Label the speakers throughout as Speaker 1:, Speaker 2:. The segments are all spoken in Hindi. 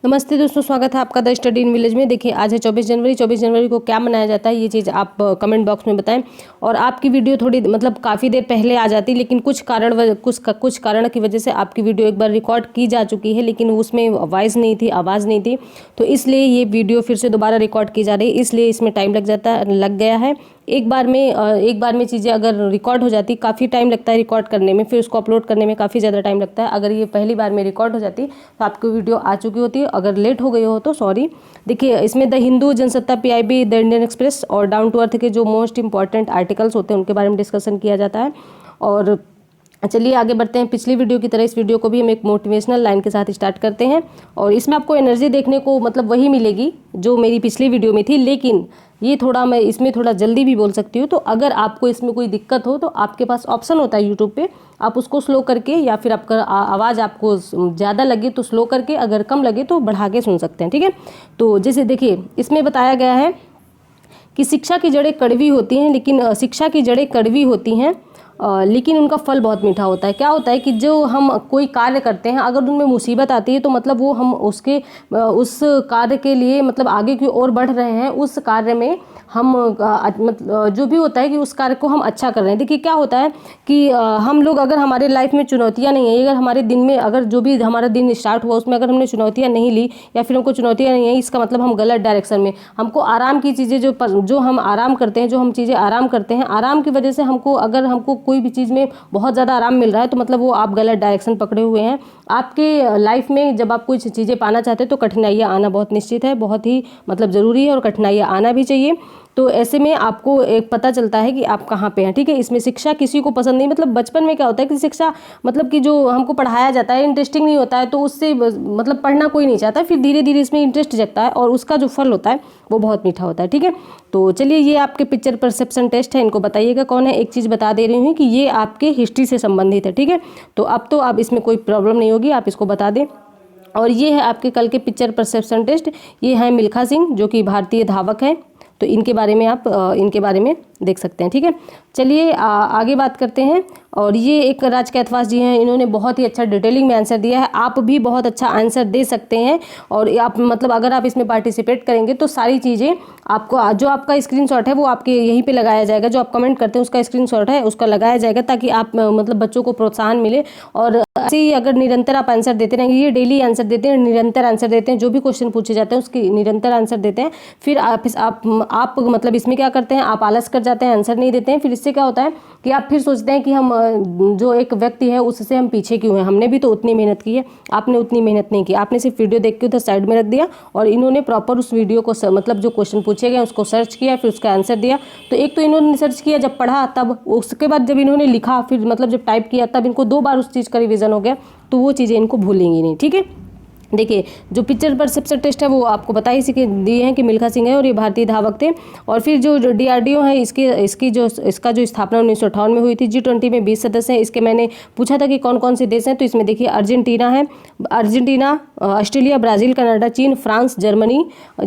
Speaker 1: नमस्ते दोस्तों, स्वागत है आपका द स्टडी इन विलेज में। देखिए आज है 24 जनवरी। 24 जनवरी को क्या मनाया जाता है ये चीज़ आप कमेंट बॉक्स में बताएं। और आपकी वीडियो थोड़ी मतलब काफ़ी देर पहले आ जाती, लेकिन कुछ कारण की वजह से आपकी वीडियो एक बार रिकॉर्ड की जा चुकी है, लेकिन उसमें वॉइस नहीं थी, आवाज़ नहीं थी, तो इसलिए ये वीडियो फिर से दोबारा रिकॉर्ड की जा रही है, इसलिए इसमें टाइम लग गया है। एक बार में चीज़ें अगर रिकॉर्ड हो जाती, काफ़ी टाइम लगता है रिकॉर्ड करने में, फिर उसको अपलोड करने में काफ़ी ज़्यादा टाइम लगता है। अगर ये पहली बार में रिकॉर्ड हो जाती तो आपकी वीडियो आ चुकी होती, अगर लेट हो गई हो तो सॉरी। देखिए इसमें the Hindu, Jansatta, PIB, the Indian express और डाउन टू अर्थ के जो मोस्ट इंपॉर्टेंट आर्टिकल्स होते हैं उनके बारे में डिस्कशन किया जाता है। और चलिए आगे बढ़ते हैं। पिछली वीडियो की तरह इस वीडियो को भी हम एक मोटिवेशनल लाइन के साथ स्टार्ट करते हैं। और इसमें आपको एनर्जी देखने को मतलब वही मिलेगी जो मेरी पिछली वीडियो में थी, लेकिन ये मैं इसमें थोड़ा जल्दी भी बोल सकती हूँ। तो अगर आपको इसमें कोई दिक्कत हो तो आपके पास ऑप्शन होता है यूट्यूब पे, आप उसको स्लो करके, या फिर आपका आवाज़ आपको ज़्यादा लगे तो स्लो करके, अगर कम लगे तो बढ़ा के सुन सकते हैं, ठीक है। तो जैसे देखिए इसमें बताया गया है कि शिक्षा की जड़ें कड़वी होती हैं, लेकिन उनका फल बहुत मीठा होता है। क्या होता है कि जो हम कोई कार्य करते हैं, अगर उनमें मुसीबत आती है तो मतलब वो हम उस कार्य के लिए मतलब आगे की ओर बढ़ रहे हैं, उस कार्य में हम मतलब जो भी होता है कि उस कार्य को हम अच्छा कर रहे हैं। देखिए क्या होता है कि हम लोग, अगर हमारे लाइफ में चुनौतियां नहीं है, अगर हमारे दिन में, अगर जो भी हमारा दिन स्टार्ट हुआ उसमें अगर हमने चुनौतियां नहीं ली, या फिर हमको चुनौतियां नहीं है, इसका मतलब हम गलत डायरेक्शन में, हमको आराम की चीज़ें जो हम आराम करते हैं, जो हम चीज़ें आराम करते हैं, आराम की वजह से अगर हमको कोई भी चीज़ में बहुत ज़्यादा आराम मिल रहा है तो मतलब वो आप गलत डायरेक्शन पकड़े हुए हैं। आपके लाइफ में जब आप कुछ चीज़ें पाना चाहते हैं तो कठिनाइयाँ आना बहुत निश्चित है, बहुत ही मतलब ज़रूरी है, और कठिनाइयाँ आना भी चाहिए। तो ऐसे में आपको एक पता चलता है कि आप कहाँ पे हैं, ठीक है। इसमें शिक्षा किसी को पसंद नहीं, मतलब बचपन में क्या होता है कि शिक्षा मतलब कि जो हमको पढ़ाया जाता है इंटरेस्टिंग नहीं होता है, तो उससे मतलब पढ़ना कोई नहीं चाहता, फिर धीरे धीरे इसमें इंटरेस्ट जगता है और उसका जो फल होता है वो बहुत मीठा होता है, ठीक है। तो चलिए ये आपके पिक्चर परसेप्शन टेस्ट है, इनको बताइएगा कौन है। एक चीज़ बता दे रही हूँ कि ये आपके हिस्ट्री से संबंधित है, ठीक है। तो अब इसमें कोई प्रॉब्लम नहीं होगी, आप इसको बता दें। और ये है आपके कल के पिक्चर परसेप्शन टेस्ट। ये है मिल्खा सिंह जो कि भारतीय धावक है, तो इनके बारे में आप इनके बारे में देख सकते हैं, ठीक है। चलिए आगे बात करते हैं। और ये एक राज कैथवास जी हैं, इन्होंने बहुत ही अच्छा डिटेलिंग में आंसर दिया है। आप भी बहुत अच्छा आंसर दे सकते हैं, और आप मतलब अगर आप इसमें पार्टिसिपेट करेंगे तो सारी चीज़ें आपको, जो आपका स्क्रीनशॉट है वो आपके यहीं पे लगाया जाएगा, जो आप कमेंट करते हैं उसका स्क्रीनशॉट है उसका लगाया जाएगा, ताकि आप मतलब बच्चों को प्रोत्साहन मिले। और ऐसे ही अगर निरंतर आप आंसर देते रहेंगे, ये डेली आंसर देते हैं, निरंतर आंसर देते हैं, जो भी क्वेश्चन पूछे जाते हैं उसकी निरंतर आंसर देते हैं, फिर आप मतलब इसमें क्या करते हैं, आप आलस कर जाते हैं, आंसर नहीं देते हैं। फिर इससे क्या होता है कि आप फिर सोचते हैं कि हम जो एक व्यक्ति है उससे हम पीछे क्यों हैं, हमने भी तो उतनी मेहनत की है। आपने उतनी मेहनत नहीं की, आपने सिर्फ वीडियो देख के उधर साइड में रख दिया, और इन्होंने प्रॉपर उस वीडियो को मतलब जो क्वेश्चन पूछे गए उसको सर्च किया, फिर उसका आंसर दिया। तो एक तो इन्होंने सर्च किया जब पढ़ा, तब उसके बाद जब इन्होंने लिखा, फिर मतलब जब टाइप किया, तब इनको 2 बार उस चीज़ का रिविजन हो गया, तो वो चीज़ें इनको भूलेंगी नहीं, ठीक है। देखिए जो पिक्चर परसेप्शन टेस्ट है वो आपको बता ही दिए हैं कि मिल्खा सिंह है और ये भारतीय धावक थे। और फिर जो DRDO है इसका जो स्थापना 1958 में हुई थी। G20 में 20 सदस्य हैं। इसके मैंने पूछा था कि कौन कौन से देश हैं, तो इसमें देखिए अर्जेंटीना है, ऑस्ट्रेलिया, ब्राज़ील, कनाडा, चीन, फ्रांस, जर्मनी।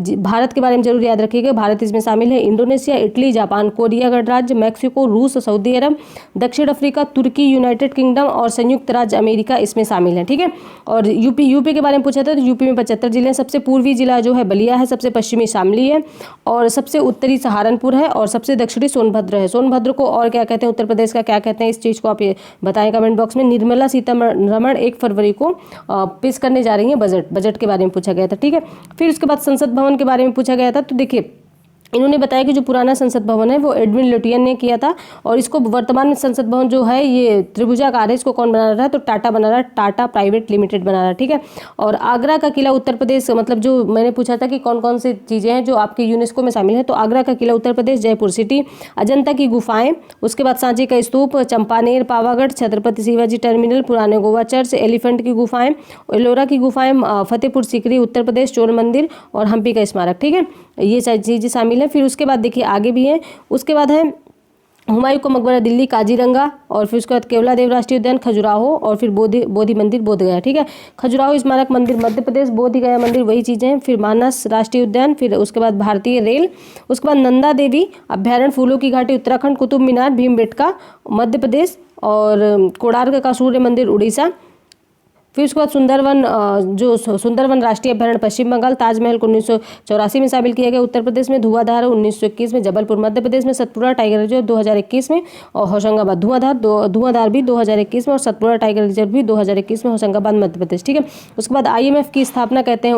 Speaker 1: भारत के बारे में जरूर याद रखिएगा, भारत इसमें शामिल है। इंडोनेशिया, इटली, जापान, कोरिया गणराज्य, मैक्सिको, रूस, सऊदी अरब, दक्षिण अफ्रीका, तुर्की, यूनाइटेड किंगडम और संयुक्त राज्य अमेरिका इसमें शामिल है, ठीक है। और यूपी के बारे में पूछा था, तो यूपी में 75 जिले हैं। सबसे पूर्वी जिला जो है बलिया है, सबसे पश्चिमी शामली है, और सबसे उत्तरी सहारनपुर है, और सबसे दक्षिणी सोनभद्र है। सोनभद्र को और क्या कहते हैं, उत्तर प्रदेश का क्या कहते हैं, इस चीज़ को आप ये बताएं कमेंट बॉक्स में। निर्मला सीतारमण 1 फरवरी को पेश करने जा रही हैं बजट के बारे में पूछा गया था, ठीक है। फिर उसके बाद संसद भवन के बारे में पूछा गया था। तो देखिए इन्होंने बताया कि जो पुराना संसद भवन है वो एडविन लुटियन ने किया था, और इसको वर्तमान में संसद भवन जो है ये त्रिभुजाकार है, इसको कौन बना रहा है, तो टाटा बना रहा है, टाटा प्राइवेट लिमिटेड बना रहा है, ठीक है। और आगरा का किला उत्तर प्रदेश, मतलब जो मैंने पूछा था कि कौन कौन सी चीज़ें हैं जो आपके यूनेस्को में शामिल है, तो आगरा का किला उत्तर प्रदेश, जयपुर सिटी, अजंता की गुफाएं, उसके बाद सांची का स्तूप, चंपानेर, पावागढ़, छत्रपति शिवाजी टर्मिनल, पुराने गोवा चर्च, एलिफेंट की गुफाएं, एलोरा की गुफाएं, फतेहपुर सीकरी उत्तर प्रदेश, चोर मंदिर और हम्पी का स्मारक, ठीक है। ये चीज़ें शामिल है। फिर उसके बाद देखिए आगे भी है, उसके बाद है हुमायूं का मकबरा दिल्ली, काजीरंगा, और फिर उसके बाद केवला देव राष्ट्रीय उद्यान, खजुराहो, और फिर बोधि मंदिर बोधगया, ठीक है। खजुराहो स्मारक मंदिर मध्य प्रदेश, बोधगया मंदिर वही चीज़ें हैं। फिर मानस राष्ट्रीय उद्यान, फिर उसके बाद भारतीय रेल, उसके बाद नंदा देवी अभ्यारण्य, फूलों की घाटी उत्तराखंड, कुतुब मीनार भीमबेटका मध्य प्रदेश, और कोणार्क का सूर्य मंदिर उड़ीसा, फिर उसके बाद सुंदरवन, जो सुंदरवन राष्ट्रीय अभयारण्य पश्चिम बंगाल, ताजमहल को 1984 में शामिल किया गया उत्तर प्रदेश में, धुआंधार 1921 में, जबलपुर मध्य प्रदेश में, सतपुड़ा टाइगर रिजर्व 2021 में, और होशंगाबाद धुआंधार भी 2021 में, और सतपुड़ा टाइगर रिजर्व भी 2021 में, होशंगाबाद मध्य प्रदेश। ठीक है, उसके बाद IMF की स्थापना कहते हैं,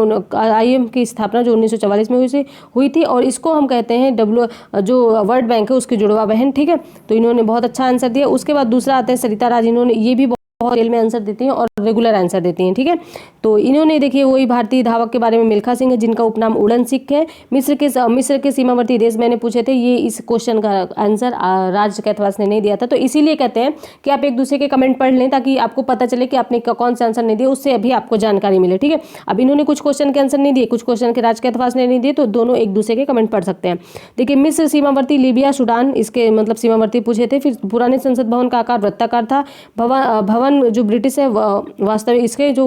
Speaker 1: IMF की स्थापना जो 1944 में हुई थी, और इसको हम कहते हैं जो वर्ल्ड बैंक है उसकी जुड़वा बहन। ठीक है, तो इन्होंने बहुत अच्छा आंसर दिया। उसके बाद दूसरा आता है सरिता राज, इन्होंने ये भी बहुत डिटेल में आंसर देती हैं और रेगुलर आंसर देती हैं। ठीक है, तो इन्होंने देखिए वही भारतीय धावक के बारे में मिल्खा सिंह है, जिनका उपनाम उड़न सिख है। मिस्र के सीमावर्ती देश मैंने पूछे थे, ये इस क्वेश्चन का आंसर राज कैथवास ने नहीं दिया था। तो इसीलिए कहते हैं कि आप एक दूसरे के कमेंट पढ़ लें ताकि आपको पता चले कि आपने कौन सा आंसर नहीं दिया, उससे अभी आपको जानकारी मिले। ठीक है, अब इन्होंने कुछ क्वेश्चन के आंसर नहीं दिए, कुछ क्वेश्चन के राज कैथवास ने नहीं दिए, तो दोनों एक दूसरे के कमेंट पढ़ सकते हैं। देखिए मिस्र सीमावर्ती, लीबिया, सूडान, इसके मतलब सीमावर्ती पूछे थे। फिर पुराने संसद भवन का आकार वृत्ताकार था। भवन जो ब्रिटिश है वास्तविक, इसके जो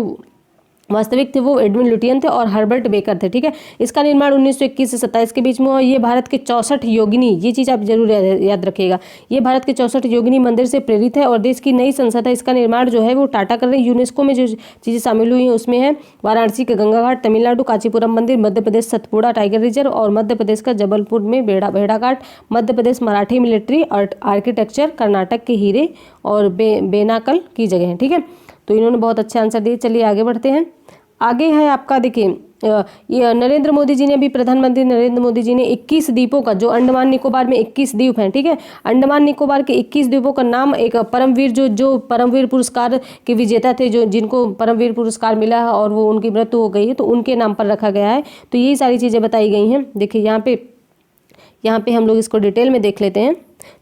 Speaker 1: वास्तविक थे वो एडविन लुटियन थे और हर्बर्ट बेकर थे। ठीक है, इसका निर्माण 1921 से 27 के बीच में हुआ। ये भारत के 64 योगिनी, ये चीज़ आप जरूर याद रखिएगा, ये भारत के 64 योगिनी मंदिर से प्रेरित है और देश की नई संसद है। इसका निर्माण जो है वो टाटा कर रहे हैं। यूनेस्को में जो चीज़ें शामिल हुई हैं उसमें है वाराणसी का गंगा घाट, तमिलनाडु कांचीपुरम मंदिर, मध्य प्रदेश सतपुड़ा टाइगर रिजर्व, और मध्य प्रदेश का जबलपुर में भेड़ा घाट, मध्य प्रदेश मराठी मिलिट्री आर्किटेक्चर, कर्नाटक के हीरे और बेनाकल की जगह है। ठीक है, तो इन्होंने बहुत अच्छे आंसर दिए। चलिए आगे बढ़ते हैं। आगे है आपका, देखिए ये नरेंद्र मोदी जी ने, अभी प्रधानमंत्री नरेंद्र मोदी जी ने 21 द्वीपों का, जो अंडमान निकोबार में 21 द्वीप हैं, ठीक है, अंडमान निकोबार के 21 द्वीपों का नाम एक परमवीर, जो परमवीर पुरस्कार के विजेता थे, जो जिनको परमवीर पुरस्कार मिला है और वो उनकी मृत्यु हो गई है, तो उनके नाम पर रखा गया है। तो यही सारी चीज़ें बताई गई हैं। देखिए यहाँ पे हम लोग इसको डिटेल में देख लेते हैं।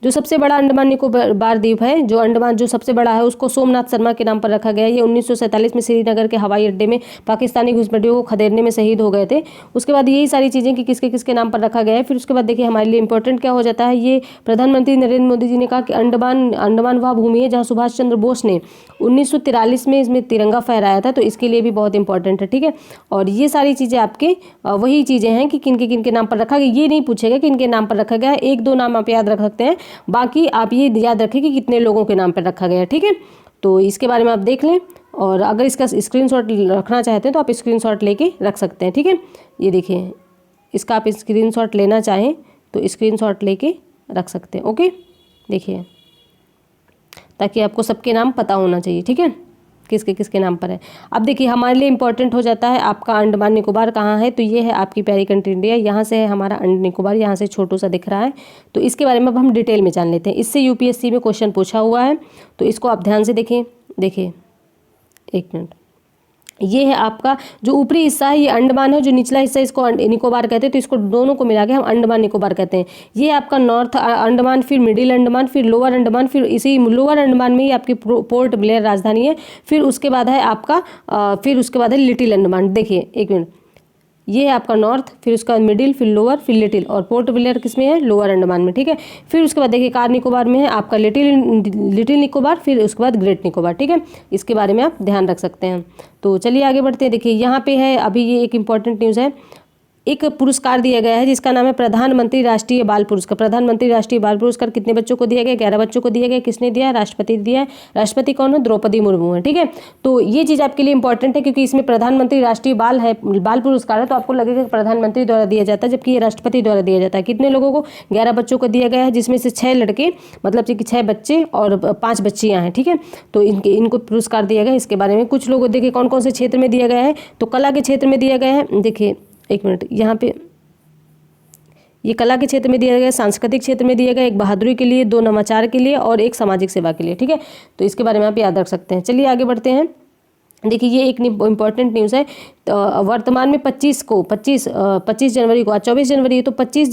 Speaker 1: जो सबसे बड़ा अंडमान निकोबार द्वीप है, जो अंडमान जो सबसे बड़ा है, उसको सोमनाथ शर्मा के नाम पर रखा गया है। ये 1947 में श्रीनगर के हवाई अड्डे में पाकिस्तानी घुसपैठियों को खदेड़ने में शहीद हो गए थे। उसके बाद यही सारी चीज़ें कि किसके किसके नाम पर रखा गया है। फिर उसके बाद देखिए हमारे लिए इंपॉर्टेंट क्या हो जाता है, ये प्रधानमंत्री नरेंद्र मोदी जी ने कहा कि अंडमान वह भूमि है जहाँ सुभाष चंद्र बोस ने 1943 में इसमें तिरंगा फहराया था, तो इसके लिए भी बहुत इंपॉर्टेंट है। ठीक है, और ये सारी चीज़ें आपके वही चीज़ें हैं कि किनके नाम पर रखा गया। ये नहीं पूछेगा कि किनके नाम पर रखा गया है, एक दो नाम आप याद रख सकते हैं, बाकी आप ये याद रखें कि कितने लोगों के नाम पर रखा गया है। ठीक है, तो इसके बारे में आप देख लें, और अगर इसका स्क्रीनशॉट रखना चाहते हैं तो आप स्क्रीनशॉट लेके रख सकते हैं। ठीक है, ये देखिए, इसका आप स्क्रीनशॉट लेना चाहें तो स्क्रीनशॉट लेके रख सकते हैं। ओके, देखिए, ताकि आपको सबके नाम पता होना चाहिए। ठीक है, किसके किसके नाम पर है। अब देखिए हमारे लिए इंपॉर्टेंट हो जाता है आपका अंडमान निकोबार कहाँ है, तो ये है आपकी प्यारी कंट्री इंडिया, यहाँ से है हमारा निकोबार, यहाँ से छोटू सा दिख रहा है। तो इसके बारे में अब हम डिटेल में जान लेते हैं। इससे UPSC में क्वेश्चन पूछा हुआ है, तो इसको आप ध्यान से देखिए। एक मिनट, ये है आपका जो ऊपरी हिस्सा है ये अंडमान है, जो निचला हिस्सा इसको निकोबार कहते हैं, तो इसको दोनों को मिला के हम अंडमान निकोबार कहते हैं। ये आपका नॉर्थ अंडमान, फिर मिडिल अंडमान, फिर लोअर अंडमान, फिर इसी लोअर अंडमान में ही आपकी पोर्ट ब्लेयर राजधानी है। फिर उसके बाद है आपका लिटिल अंडमान। देखिए एक मिनट, ये है आपका नॉर्थ, फिर उसका मिडिल, फिर लोअर, फिर लिटिल, और पोर्ट ब्लेयर किस में है, लोअर अंडमान में। ठीक है, फिर उसके बाद देखिए कार निकोबार में है आपका लिटिल निकोबार, फिर उसके बाद ग्रेट निकोबार। ठीक है, इसके बारे में आप ध्यान रख सकते हैं। तो चलिए आगे बढ़ते हैं। देखिए यहाँ पे है, अभी ये एक इंपॉर्टेंट न्यूज़ है, एक पुरस्कार दिया गया है जिसका नाम है प्रधानमंत्री राष्ट्रीय बाल पुरस्कार। प्रधानमंत्री राष्ट्रीय बाल पुरस्कार कितने बच्चों को दिया गया, 11 बच्चों को दिया गया। किसने दिया है, राष्ट्रपति दिया है। राष्ट्रपति कौन है, द्रौपदी मुर्मू है। ठीक है, तो ये चीज़ आपके लिए इंपॉर्टेंट है क्योंकि इसमें प्रधानमंत्री राष्ट्रीय बाल पुरस्कार है, तो आपको लगेगा कि प्रधानमंत्री द्वारा दिया जाता है, जबकि ये राष्ट्रपति द्वारा दिया जाता है। कितने लोगों को, 11 बच्चों को दिया गया है, जिसमें से 6 लड़के, मतलब कि 6 बच्चे और 5 बच्चियाँ हैं। ठीक है, तो इनको पुरस्कार दिया गया। इसके बारे में कुछ लोगों, देखिए कौन कौन से क्षेत्र में दिया गया है, तो कला के क्षेत्र में दिया गया है। देखिए एक मिनट, यहाँ पे ये कला के क्षेत्र में दिया गया, सांस्कृतिक क्षेत्र में दिया गया, एक बहादुरी के लिए, 2 नवाचार के लिए और 1 सामाजिक सेवा के लिए। ठीक है, तो इसके बारे में आप याद रख सकते हैं। चलिए आगे बढ़ते हैं। देखिए ये एक इम्पॉर्टेंट न्यूज़ है। तो वर्तमान में 25 जनवरी को, आज 24 जनवरी है, तो 25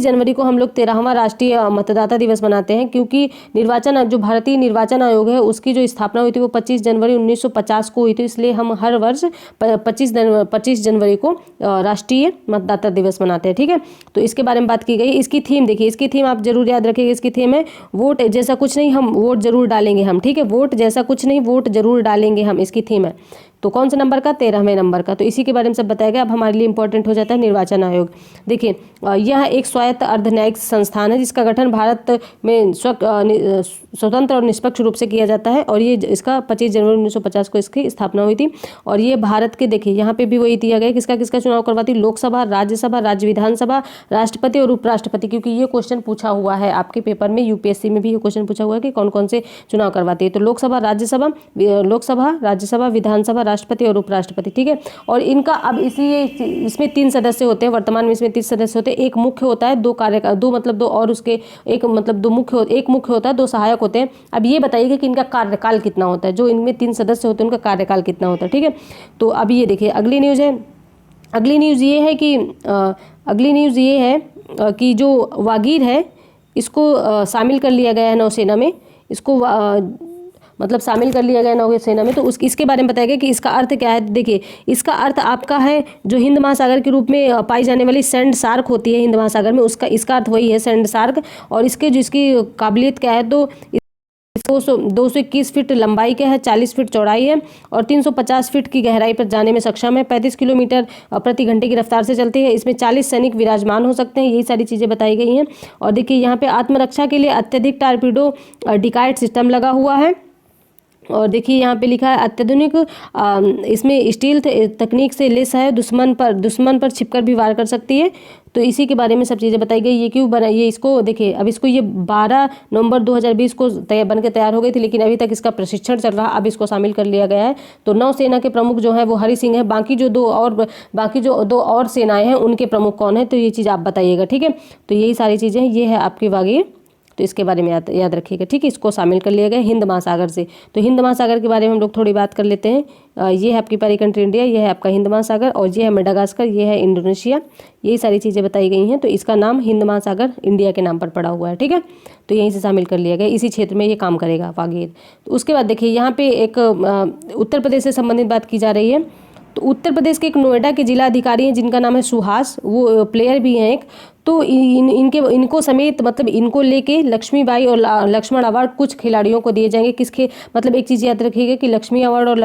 Speaker 1: जनवरी को हम लोग 13वां राष्ट्रीय मतदाता दिवस मनाते हैं, क्योंकि जो भारतीय निर्वाचन आयोग है उसकी जो स्थापना हुई थी वो 25 जनवरी 1950 को हुई थी। इसलिए हम हर वर्ष 25 जनवरी को राष्ट्रीय मतदाता दिवस मनाते हैं। ठीक है, तो इसके बारे में बात की गई। इसकी थीम देखिए, इसकी थीम आप जरूर याद रखिएगा। इसकी थीम है वोट जैसा कुछ नहीं, हम वोट जरूर डालेंगे हम। ठीक है, वोट जैसा कुछ नहीं, वोट जरूर डालेंगे हम, इसकी थीम है। तो कौन से नंबर का, 13वें नंबर का। तो इसी के बारे में सब बताया गया। अब हमारे लिए इंपॉर्टेंट हो जाता है निर्वाचन आयोग। देखिए यह एक स्वायत्त अर्धन्यायिक संस्थान है जिसका गठन भारत में स्वतंत्र और निष्पक्ष रूप से किया जाता है, और ये इसका 25 जनवरी 1950 को इसकी स्थापना हुई थी। और ये भारत के, देखिए यहाँ पे भी वही दिया गया किसका किसका चुनाव करवाती, लोकसभा, राज्यसभा, राज्य विधानसभा, राष्ट्रपति और उपराष्ट्रपति, क्योंकि ये क्वेश्चन पूछा हुआ है आपके पेपर में, यूपीएससी में भी ये क्वेश्चन पूछा हुआ है कि कौन कौन से चुनाव करवाती है। तो लोकसभा, राज्यसभा, विधानसभा, राष्ट्रपति और उपराष्ट्रपति, ठीक है। और इनका अब इसमें 3 सदस्य होते हैं, वर्तमान में इसमें 30 सदस्य होते हैं। एक मुख्य होता है, दो और उसके एक मुख्य होता है, 2 सहायक होते हैं। अब ये बताइएगा कि इनका कार्यकाल कितना होता है, जो इनमें 3 सदस्य होते हैं उनका कार्यकाल कितना होता है, ठीक है। तो अभी ये देखिए अगली न्यूज़ ये है कि जो वागीर है इसको शामिल कर लिया गया है नौसेना में, इसको मतलब शामिल कर लिया गया नौसेना में। तो इसके बारे में बताया गया कि इसका अर्थ क्या है। देखिए इसका अर्थ आपका है जो हिंद महासागर के रूप में पाई जाने वाली सैंड शार्क होती है हिंद महासागर में, इसका अर्थ वही है सैंड शार्क। और इसकी काबिलियत क्या है, तो 221 फीट लंबाई का है, 40 फीट चौड़ाई है और 350 फीट की गहराई पर जाने में सक्षम है। 35 किलोमीटर प्रति घंटे की रफ्तार से चलती है। इसमें 40 सैनिक विराजमान हो सकते हैं। यही सारी चीज़ें बताई गई हैं। और देखिए यहाँ पे आत्मरक्षा के लिए अत्यधिक टारपीडो डिकाइट सिस्टम लगा हुआ है। और देखिए यहाँ पे लिखा है अत्याधुनिक, इसमें स्टील तकनीक से लैस है, दुश्मन पर छिपकर भी वार कर सकती है। तो इसी के बारे में सब चीज़ें बताई गई। ये क्यों बना, ये इसको देखिए अब इसको ये 12 नवंबर 2020 को बन के तैयार हो गई थी, लेकिन अभी तक इसका प्रशिक्षण चल रहा, अब इसको शामिल कर लिया गया है। तो नौसेना के प्रमुख जो है वो हरि सिंह है। बाकी जो दो और सेनाएं हैं उनके प्रमुख कौन है, तो ये चीज़ आप बताइएगा, ठीक है। तो यही सारी चीज़ें हैं, ये है आपकी वागीर। तो इसके बारे में याद रखिएगा, ठीक है। इसको शामिल कर लिया गया हिंद महासागर से। तो हिंद महासागर के बारे में हम लोग थोड़ी बात कर लेते हैं। ये है आपकी पहली कंट्री इंडिया, ये है आपका हिंद महासागर, और ये है मेडागास्कर, ये है इंडोनेशिया। यही सारी चीज़ें बताई गई हैं। तो इसका नाम हिंद महासागर इंडिया के नाम पर पड़ा हुआ है, ठीक है। तो यहीं से शामिल कर लिया गया, इसी क्षेत्र में ये काम करेगा वागीर। तो उसके बाद देखिए यहाँ पे एक उत्तर प्रदेश से संबंधित बात की जा रही है। तो उत्तर प्रदेश के एक नोएडा के जिला अधिकारी हैं जिनका नाम है सुहास, वो प्लेयर भी हैं एक। तो इनको समेत मतलब इनको लेके लक्ष्मीबाई और लक्ष्मण अवार्ड कुछ खिलाड़ियों को दिए जाएंगे। मतलब एक चीज़ याद रखिएगा कि लक्ष्मी अवार्ड और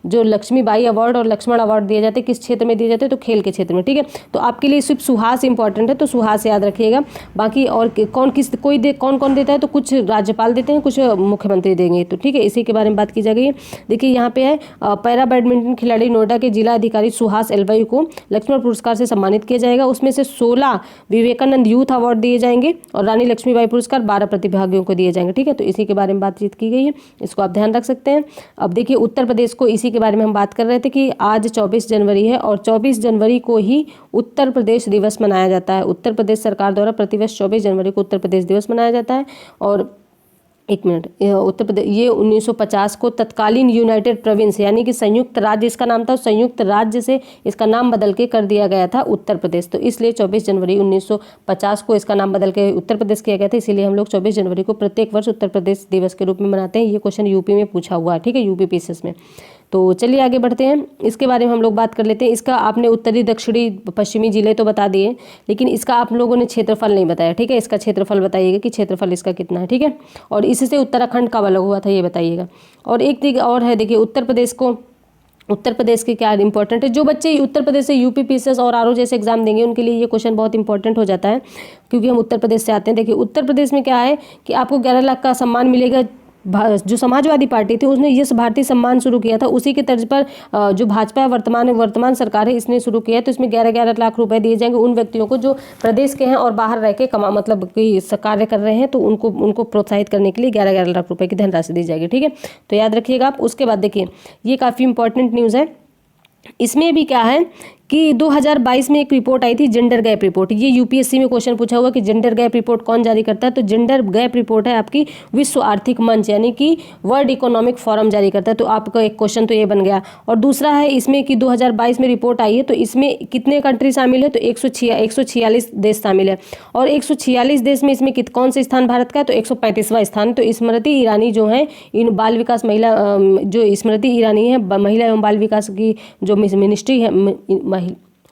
Speaker 1: जो लक्ष्मीबाई अवार्ड और लक्ष्मण अवार्ड दिए जाते हैं किस क्षेत्र में दिए जाते हैं, तो खेल के क्षेत्र में, ठीक है। तो आपके लिए सिर्फ सुहास इंपॉर्टेंट है, तो सुहास याद रखिएगा। बाकी और कौन कौन देता है, तो कुछ राज्यपाल देते हैं, कुछ मुख्यमंत्री देंगे, तो ठीक है। इसी के बारे में बात की जा गई है। देखिए यहाँ पे है पैरा बैडमिंटन खिलाड़ी नोएडा के जिला अधिकारी सुहास एलवाई को लक्ष्मण पुरस्कार से सम्मानित किया जाएगा। उसमें से 16 विवेकानंद यूथ अवार्ड दिए जाएंगे और रानी लक्ष्मीबाई पुरस्कार 12 प्रतिभागियों को दिए जाएंगे, ठीक है। तो इसी के बारे में बातचीत की गई है, इसको आप ध्यान रख सकते हैं। अब देखिए उत्तर प्रदेश को, इसी के बारे में हम बात कर रहे थे कि आज 24 जनवरी है और 24 जनवरी को ही उत्तर प्रदेश दिवस मनाया जाता है। उत्तर प्रदेश सरकार द्वारा प्रतिवर्ष 24 जनवरी को उत्तर प्रदेश दिवस मनाया जाता है। और एक मिनट, उत्तर प्रदेश ये 1950 को तत्कालीन यूनाइटेड प्रोविंस यानी कि संयुक्त राज्य इसका नाम था, संयुक्त राज्य से इसका नाम बदल के कर दिया गया था उत्तर प्रदेश। तो इसलिए 24 जनवरी 1950 को इसका नाम बदल के उत्तर प्रदेश किया गया था। इसीलिए हम लोग 24 जनवरी को प्रत्येक वर्ष उत्तर प्रदेश दिवस के रूप में मनाते हैं। ये क्वेश्चन यूपी में पूछा हुआ है, ठीक है, यूपी पीसीएस में। तो चलिए आगे बढ़ते हैं, इसके बारे में हम लोग बात कर लेते हैं। इसका आपने उत्तरी, दक्षिणी, पश्चिमी जिले तो बता दिए, लेकिन इसका आप लोगों ने क्षेत्रफल नहीं बताया, ठीक है। इसका क्षेत्रफल बताइएगा कि क्षेत्रफल इसका कितना है, ठीक है। और इससे उत्तराखंड कब अलग हुआ था ये बताइएगा। और एक चीज़ और है, देखिए उत्तर प्रदेश के क्या इंपॉर्टेंट है। जो बच्चे उत्तर प्रदेश से यूपी पीसीएस और आरओ जैसे एग्जाम देंगे उनके लिए ये क्वेश्चन बहुत इंपॉर्टेंट हो जाता है, क्योंकि हम उत्तर प्रदेश से आते हैं। देखिए उत्तर प्रदेश में क्या है कि आपको 11 लाख का सम्मान मिलेगा। जो समाजवादी पार्टी थी उसने यस भारतीय सम्मान शुरू किया था, उसी के तर्ज पर जो भाजपा वर्तमान सरकार है इसने शुरू किया है। तो इसमें 11-11 लाख रुपए दिए जाएंगे उन व्यक्तियों को जो प्रदेश के हैं और बाहर रह के मतलब कोई कार्य कर रहे हैं, तो उनको प्रोत्साहित करने के लिए 11-11 लाख रुपए की धनराशि दी जाएगी, ठीक है। तो याद रखिएगा आप। उसके बाद देखिए ये काफ़ी इंपॉर्टेंट न्यूज़ है। इसमें भी क्या है कि 2022 में एक रिपोर्ट आई थी, जेंडर गैप रिपोर्ट। ये यूपीएससी में क्वेश्चन पूछा हुआ कि जेंडर गैप रिपोर्ट कौन जारी करता है, तो जेंडर गैप रिपोर्ट है आपकी विश्व आर्थिक मंच यानी कि वर्ल्ड इकोनॉमिक फोरम जारी करता है। तो आपका एक क्वेश्चन तो ये बन गया। और दूसरा है इसमें कि 2022 में रिपोर्ट आई है, तो इसमें कितने कंट्री शामिल है, तो 146 देश शामिल है। और 146 देश में इसमें कौन से स्थान भारत का है, तो 135वां स्थान। तो स्मृति ईरानी जो है इन बाल विकास महिला, जो स्मृति ईरानी है महिला एवं बाल विकास की जो मिनिस्ट्री है,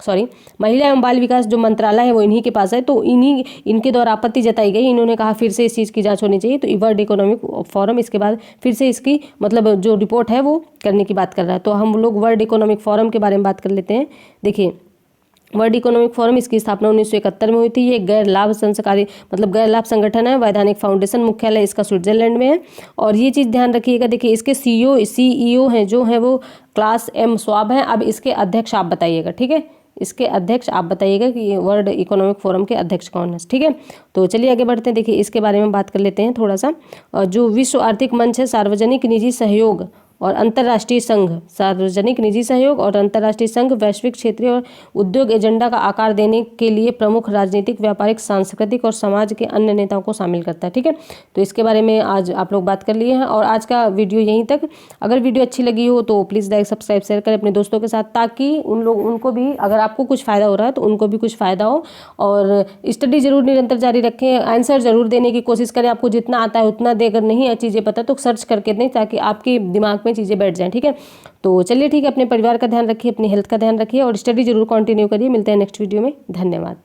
Speaker 1: महिला एवं बाल विकास जो मंत्रालय है वो इन्हीं के पास है, तो इनके द्वारा आपत्ति जताई गई। इन्होंने कहा फिर से इस चीज़ की जांच होनी चाहिए। तो वर्ल्ड इकोनॉमिक फोरम इसके बाद फिर से इसकी मतलब जो रिपोर्ट है वो करने की बात कर रहा है। तो हम लोग वर्ल्ड इकोनॉमिक फोरम के बारे में बात कर लेते हैं। देखिए, वर्ल्ड इकोनॉमिक फोरम इसकी स्थापना 1971 में हुई थी। ये गैर लाभ संस्कारी मतलब गैर लाभ संगठन है। वैधानिक फाउंडेशन मुख्यालय इसका स्विट्जरलैंड में है। और ये चीज़ ध्यान रखिएगा, देखिए इसके सीईओ हैं जो है वो क्लास एम स्वाब हैं। अब इसके अध्यक्ष आप बताइएगा, ठीक है, इसके अध्यक्ष आप बताइएगा कि ये वर्ल्ड इकोनॉमिक फोरम के अध्यक्ष कौन है, ठीक है। तो चलिए आगे बढ़ते हैं। देखिए इसके बारे में बात कर लेते हैं थोड़ा सा। जो विश्व आर्थिक मंच है, सार्वजनिक निजी सहयोग और अंतर्राष्ट्रीय संघ, सार्वजनिक निजी सहयोग और अंतर्राष्ट्रीय संघ वैश्विक, क्षेत्रीय और उद्योग एजेंडा का आकार देने के लिए प्रमुख राजनीतिक, व्यापारिक, सांस्कृतिक और समाज के अन्य नेताओं को शामिल करता है, ठीक है। तो इसके बारे में आज आप लोग बात कर लिए हैं और आज का वीडियो यहीं तक। अगर वीडियो अच्छी लगी हो तो प्लीज़ लाइक, सब्सक्राइब, शेयर करें अपने दोस्तों के साथ, ताकि उनको भी, अगर आपको कुछ फ़ायदा हो रहा है तो उनको भी कुछ फ़ायदा हो। और स्टडी जरूर निरंतर जारी रखें, आंसर जरूर देने की कोशिश करें। आपको जितना आता है उतना दे, अगर नहीं चीज़ें पता तो सर्च करके दें, ताकि आपके दिमाग में चीज़ें बैठ जाएं, ठीक है। तो चलिए ठीक है, अपने परिवार का ध्यान रखिए, अपनी हेल्थ का ध्यान रखिए और स्टडी जरूर कंटिन्यू करिए। मिलते हैं नेक्स्ट वीडियो में। धन्यवाद।